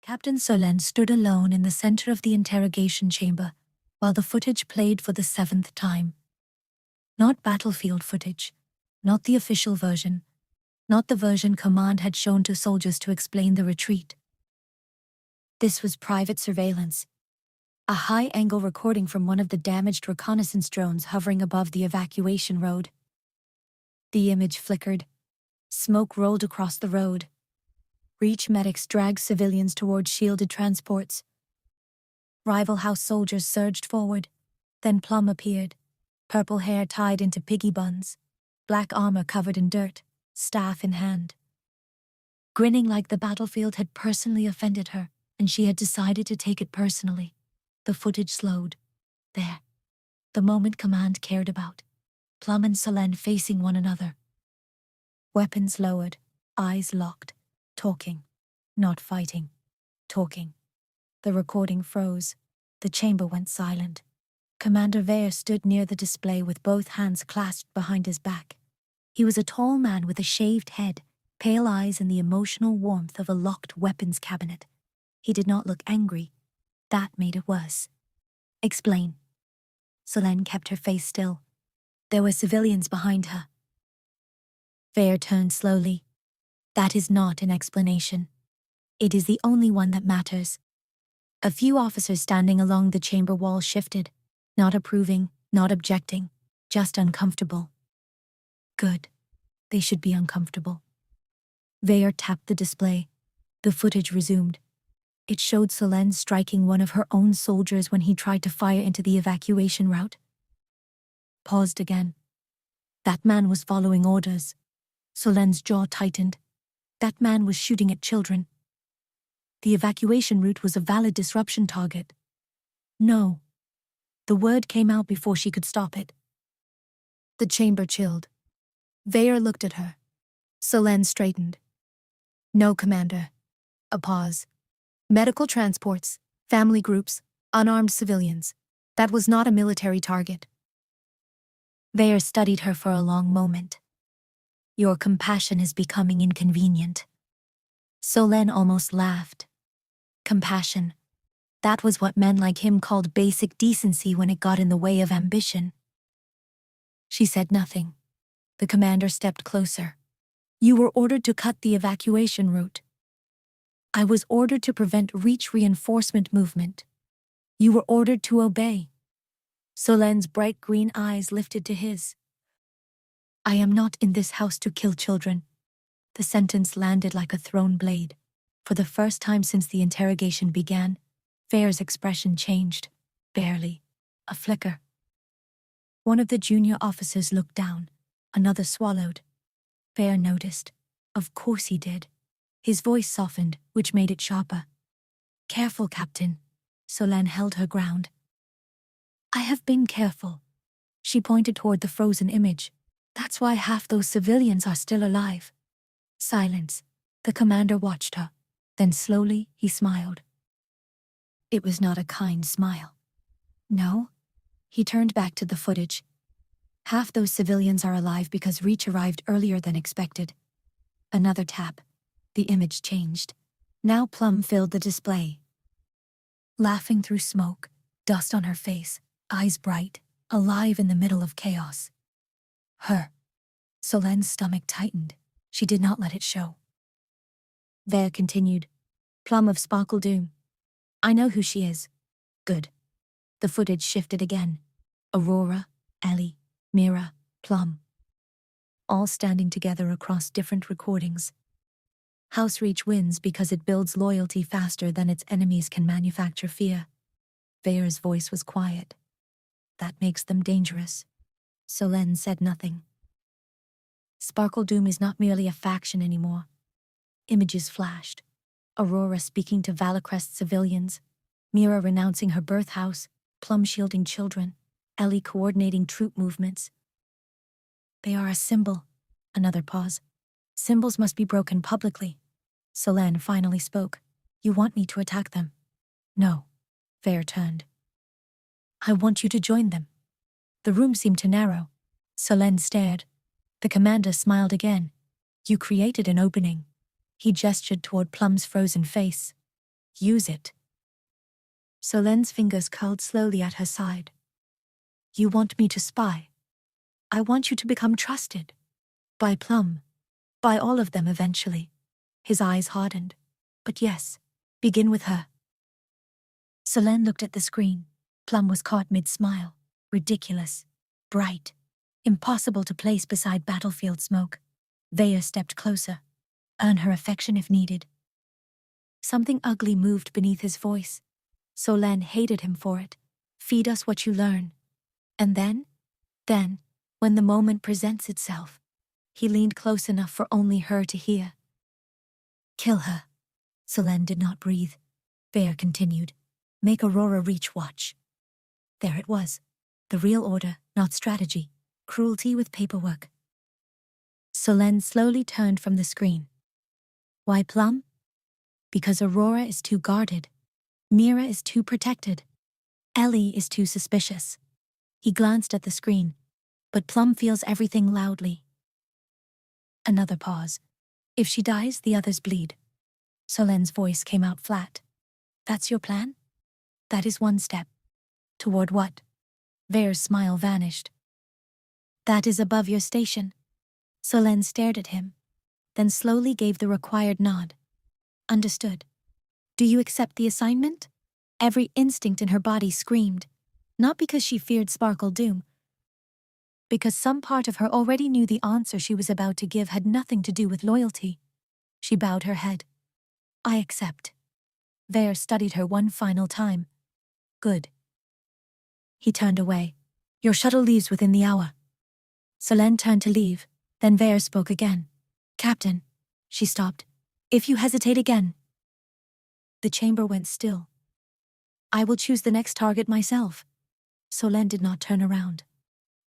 Captain Solen stood alone in the center of the interrogation chamber, while the footage played for the 7th time. Not battlefield footage, not the official version, not the version command had shown to soldiers to explain the retreat. This was private surveillance, a high-angle recording from one of the damaged reconnaissance drones hovering above the evacuation road. The image flickered. Smoke rolled across the road. Reach medics dragged civilians toward shielded transports. Rival house soldiers surged forward. Then Plum appeared, purple hair tied into piggy buns, black armor covered in dirt, staff in hand. Grinning like the battlefield had personally offended her, and she had decided to take it personally. The footage slowed. There. The moment command cared about. Plum and Solen facing one another. Weapons lowered, eyes locked, talking. Not fighting. Talking. The recording froze. The chamber went silent. Commander Vare stood near the display with both hands clasped behind his back. He was a tall man with a shaved head, pale eyes and the emotional warmth of a locked weapons cabinet. He did not look angry. That made it worse. Explain. Solen kept her face still. There were civilians behind her. Vare turned slowly. That is not an explanation. It is the only one that matters. A few officers standing along the chamber wall shifted, not approving, not objecting, just uncomfortable. Good. They should be uncomfortable. Vare tapped the display. The footage resumed. It showed Solen striking one of her own soldiers when he tried to fire into the evacuation route. Paused again. That man was following orders. Solen's jaw tightened. That man was shooting at children. The evacuation route was a valid disruption target. No. The word came out before she could stop it. The chamber chilled. Vare looked at her. Solen straightened. No, Commander. A pause. Medical transports, family groups, unarmed civilians. That was not a military target. Vare studied her for a long moment. Your compassion is becoming inconvenient. Solen almost laughed. Compassion. That was what men like him called basic decency when it got in the way of ambition. She said nothing. The commander stepped closer. You were ordered to cut the evacuation route. I was ordered to prevent Reach reinforcement movement. You were ordered to obey. Solen's bright green eyes lifted to his. I am not in this house to kill children. The sentence landed like a thrown blade. For the first time since the interrogation began, Vare's expression changed. Barely. A flicker. One of the junior officers looked down. Another swallowed. Vare noticed. Of course he did. His voice softened, which made it sharper. Careful, Captain. Solen held her ground. I have been careful. She pointed toward the frozen image. That's why half those civilians are still alive. Silence. The commander watched her. Then slowly, he smiled. It was not a kind smile. No? He turned back to the footage. Half those civilians are alive because Reach arrived earlier than expected. Another tap. The image changed. Now Plum filled the display. Laughing through smoke, dust on her face, eyes bright, alive in the middle of chaos. Her. Solen's stomach tightened. She did not let it show. Vare continued. Plum of Sparkle Doom. I know who she is. Good. The footage shifted again. Aurora, Ellie, Mira, Plum. All standing together across different recordings. House Reach wins because it builds loyalty faster than its enemies can manufacture fear. Vare's voice was quiet. That makes them dangerous. Solen said nothing. Sparkle Doom is not merely a faction anymore. Images flashed. Aurora speaking to Valacrest civilians, Mira renouncing her birth house, Plum shielding children, Ellie coordinating troop movements. They are a symbol. Another pause. Symbols must be broken publicly. Solen finally spoke. You want me to attack them? No. Vare turned. I want you to join them. The room seemed to narrow. Solen stared. The commander smiled again. You created an opening. He gestured toward Plum's frozen face. Use it. Solenne's fingers curled slowly at her side. You want me to spy? I want you to become trusted. By Plum. By all of them eventually. His eyes hardened. But yes, begin with her. Solenne looked at the screen. Plum was caught mid-smile. Ridiculous. Bright. Impossible to place beside battlefield smoke. Vaya stepped closer. Earn her affection if needed. Something ugly moved beneath his voice. Solenne hated him for it. Feed us what you learn. And then, when the moment presents itself, he leaned close enough for only her to hear. Kill her. Solenne did not breathe. Vaya continued. Make Aurora reach watch. There it was. The real order, not strategy. Cruelty with paperwork. Solenne slowly turned from the screen. Why Plum? Because Aurora is too guarded. Mira is too protected. Ellie is too suspicious. He glanced at the screen, but Plum feels everything loudly. Another pause. If she dies, the others bleed. Solenne's voice came out flat. That's your plan? That is one step. Toward what? Vare's smile vanished. That is above your station. Solenne stared at him, then slowly gave the required nod. Understood. Do you accept the assignment? Every instinct in her body screamed, not because she feared Sparkle Doom, because some part of her already knew the answer she was about to give had nothing to do with loyalty. She bowed her head. I accept. Vare studied her one final time. Good. He turned away. Your shuttle leaves within the hour. Solenne turned to leave, then Vare spoke again. Captain. She stopped. If you hesitate again. The chamber went still. I will choose the next target myself. Solenne did not turn around.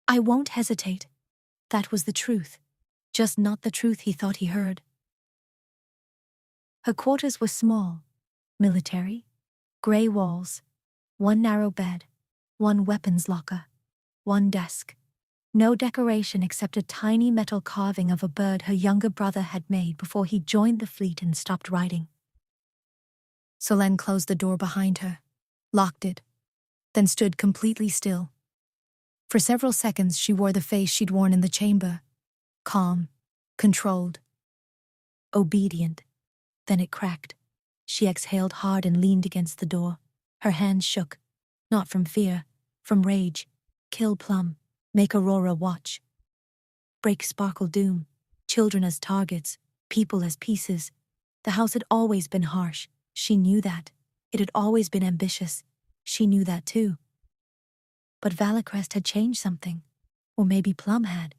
I won't hesitate. That was the truth. Just not the truth he thought he heard. Her quarters were small, military, grey walls, one narrow bed, one weapons locker, one desk. No decoration except a tiny metal carving of a bird her younger brother had made before he joined the fleet and stopped riding. Solenne closed the door behind her, locked it, then stood completely still. For several seconds she wore the face she'd worn in the chamber. Calm, controlled, obedient. Then it cracked. She exhaled hard and leaned against the door. Her hands shook, not from fear, from rage. Kill Plum. Make Aurora watch. Break Sparkle Doom. Children as targets, people as pieces. The house had always been harsh. She knew that. It had always been ambitious. She knew that too. But Valacrest had changed something. Or maybe Plum had.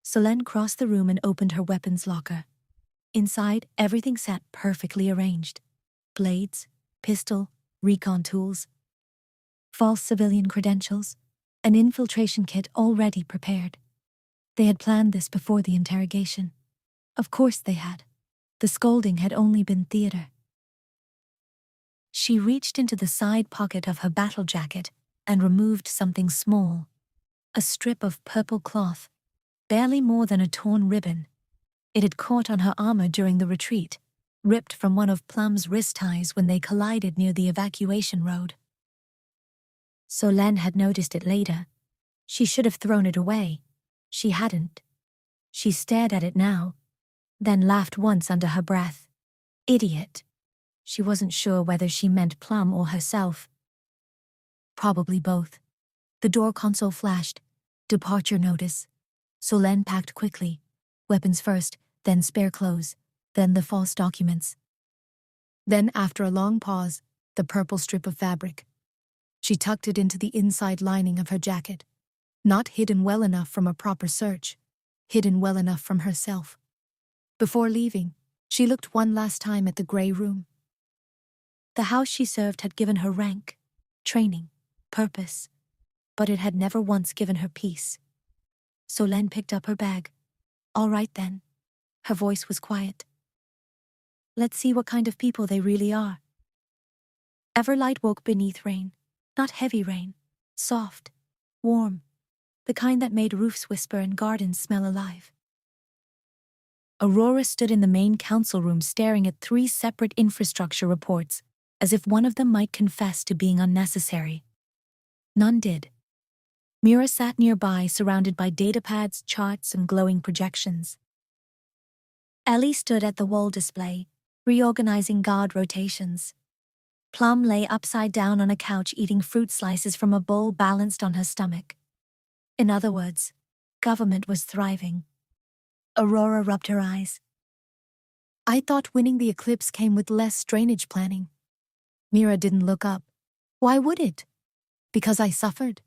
Solenne crossed the room and opened her weapons locker. Inside, everything sat perfectly arranged. Blades, pistol, recon tools, false civilian credentials, an infiltration kit already prepared. They had planned this before the interrogation. Of course they had. The scolding had only been theater. She reached into the side pocket of her battle jacket and removed something small. A strip of purple cloth, barely more than a torn ribbon. It had caught on her armor during the retreat, ripped from one of Plum's wrist ties when they collided near the evacuation road. Solenne had noticed it later. She should have thrown it away. She hadn't. She stared at it now, then laughed once under her breath. Idiot. She wasn't sure whether she meant Plum or herself. Probably both. The door console flashed. Departure notice. Solenne packed quickly. Weapons first, then spare clothes, then the false documents. Then, after a long pause, the purple strip of fabric. She tucked it into the inside lining of her jacket. Not hidden well enough from a proper search, hidden well enough from herself. Before leaving, she looked one last time at the grey room. The house she served had given her rank, training, purpose, but it had never once given her peace. Solenne picked up her bag. All right then. Her voice was quiet. Let's see what kind of people they really are. Everlight woke beneath rain, not heavy rain, soft, warm, the kind that made roofs whisper and gardens smell alive. Aurora stood in the main council room staring at 3 separate infrastructure reports, as if one of them might confess to being unnecessary. None did. Mira sat nearby, surrounded by datapads, charts, and glowing projections. Ellie stood at the wall display, reorganizing guard rotations. Plum lay upside down on a couch eating fruit slices from a bowl balanced on her stomach. In other words, government was thriving. Aurora rubbed her eyes. I thought winning the Eclipse came with less drainage planning. Mira didn't look up. Why would it? Because I suffered.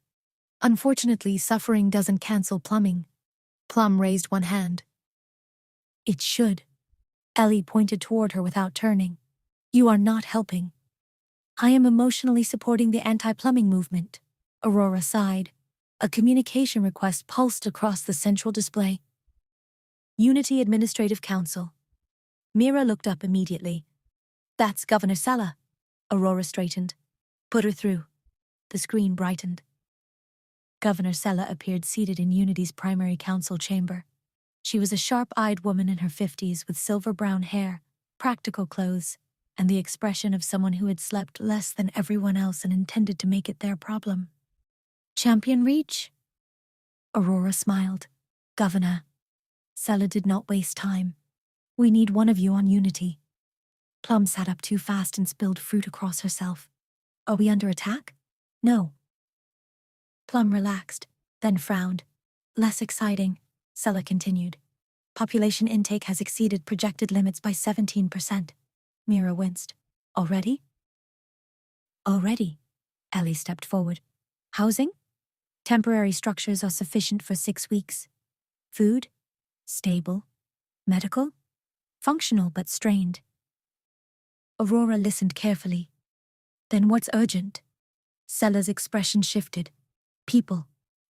Unfortunately, suffering doesn't cancel plumbing. Plum raised one hand. It should. Ellie pointed toward her without turning. You are not helping. I am emotionally supporting the anti-plumbing movement. Aurora sighed. A communication request pulsed across the central display. Unity Administrative Council. Mira looked up immediately. That's Governor Sala. Aurora straightened. Put her through. The screen brightened. Governor Sela appeared seated in Unity's primary council chamber. She was a sharp-eyed woman in her 50s with silver-brown hair, practical clothes, and the expression of someone who had slept less than everyone else and intended to make it their problem. Champion Reach? Aurora smiled. Governor. Sela did not waste time. We need one of you on Unity. Plum sat up too fast and spilled fruit across herself. Are we under attack? No. Plum relaxed, then frowned. Less exciting, Sela continued. Population intake has exceeded projected limits by 17%. Mira winced. Already? Already. Ellie stepped forward. Housing? Temporary structures are sufficient for 6 weeks. Food? Stable. Medical? Functional but strained. Aurora listened carefully. Then what's urgent? Sela's expression shifted. People.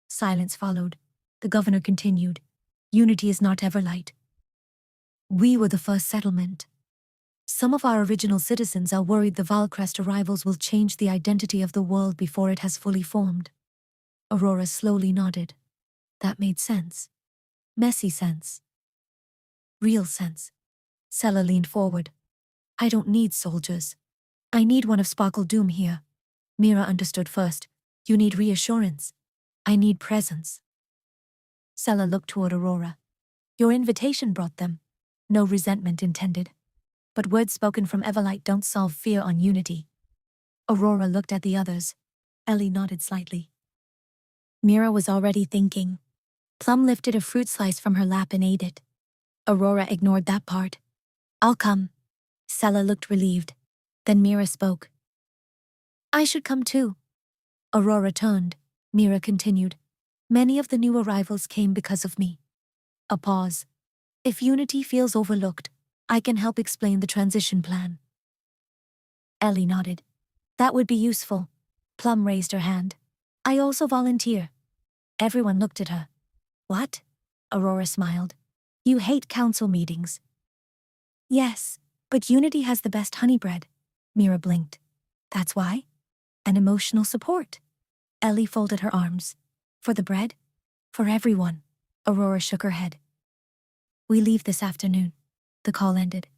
Silence followed. The governor continued. Unity is not Everlight. We were the first settlement. Some of our original citizens are worried the Valcrest arrivals will change the identity of the world before it has fully formed. Aurora slowly nodded. That made sense. Messy sense. Real sense. Sela leaned forward. I don't need soldiers. I need one of Sparkle Doom here. Mira understood first. You need reassurance. I need presence. Sela looked toward Aurora. Your invitation brought them. No resentment intended. But words spoken from Everlight don't solve fear on Unity. Aurora looked at the others. Ellie nodded slightly. Mira was already thinking. Plum lifted a fruit slice from her lap and ate it. Aurora ignored that part. I'll come. Sela looked relieved. Then Mira spoke. I should come too. Aurora turned. Mira continued. Many of the new arrivals came because of me. A pause. If Unity feels overlooked, I can help explain the transition plan. Ellie nodded. That would be useful. Plum raised her hand. I also volunteer. Everyone looked at her. What? Aurora smiled. You hate council meetings. Yes, but Unity has the best honey bread. Mira blinked. That's why? And emotional support. Ellie folded her arms. For the bread? For everyone. Aurora shook her head. We leave this afternoon. The call ended.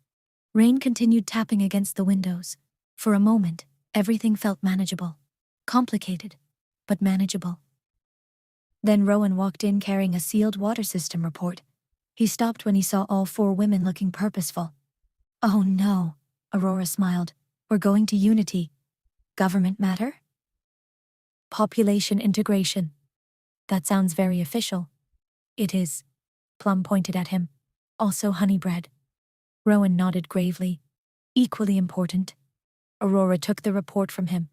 Rain continued tapping against the windows. For a moment, everything felt manageable. Complicated, but manageable. Then Rowan walked in carrying a sealed water system report. He stopped when he saw all 4 women looking purposeful. Oh no, Aurora smiled. We're going to Unity. Government matter? Population integration. That sounds very official. It is. Plum pointed at him. Also honey bread. Rowan nodded gravely. Equally important. Aurora took the report from him.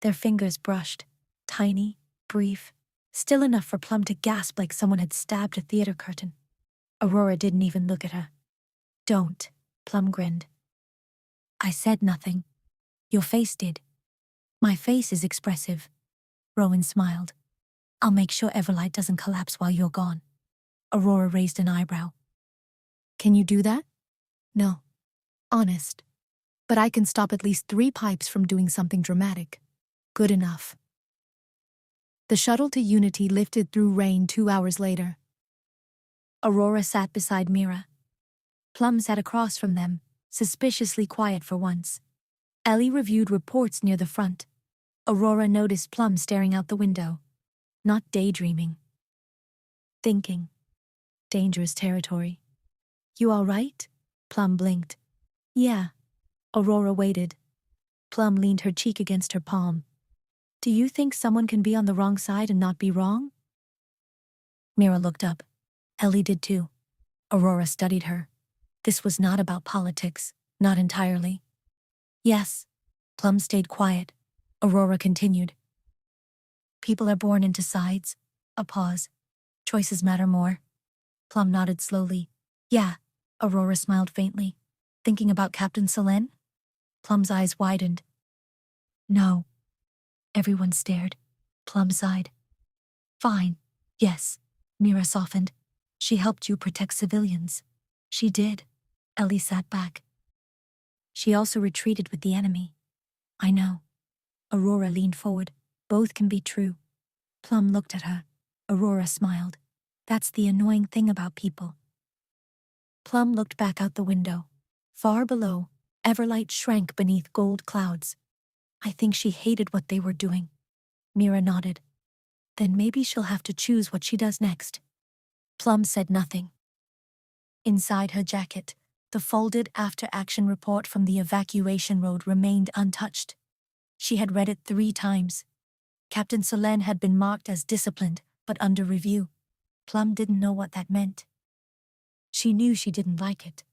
Their fingers brushed. Tiny, brief, still enough for Plum to gasp like someone had stabbed a theater curtain. Aurora didn't even look at her. Don't, Plum grinned. I said nothing. Your face did. My face is expressive. Rowan smiled. I'll make sure Everlight doesn't collapse while you're gone. Aurora raised an eyebrow. Can you do that? No. Honest. But I can stop at least 3 pipes from doing something dramatic. Good enough. The shuttle to Unity lifted through rain 2 hours later. Aurora sat beside Mira. Plum sat across from them, suspiciously quiet for once. Ellie reviewed reports near the front. Aurora noticed Plum staring out the window. Not daydreaming. Thinking. Dangerous territory. You all right? Plum blinked. Yeah. Aurora waited. Plum leaned her cheek against her palm. Do you think someone can be on the wrong side and not be wrong? Mira looked up. Ellie did too. Aurora studied her. This was not about politics, not entirely. Yes. Plum stayed quiet. Aurora continued. People are born into sides. A pause. Choices matter more. Plum nodded slowly. Yeah. Aurora smiled faintly. Thinking about Captain Selene? Plum's eyes widened. No. Everyone stared. Plum sighed. Fine. Yes. Mira softened. She helped you protect civilians. She did. Ellie sat back. She also retreated with the enemy. I know. Aurora leaned forward. Both can be true. Plum looked at her. Aurora smiled. That's the annoying thing about people. Plum looked back out the window. Far below, Everlight shrank beneath gold clouds. I think she hated what they were doing. Mira nodded. Then maybe she'll have to choose what she does next. Plum said nothing. Inside her jacket, the folded after-action report from the evacuation road remained untouched. She had read it 3 times. Captain Selene had been marked as disciplined, but under review. Plum didn't know what that meant. She knew she didn't like it.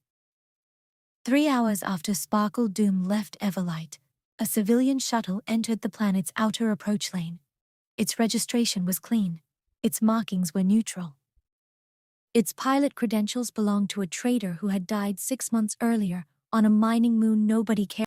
3 hours after Sparkle Doom left Everlight, a civilian shuttle entered the planet's outer approach lane. Its registration was clean. Its markings were neutral. Its pilot credentials belonged to a trader who had died 6 months earlier on a mining moon nobody cared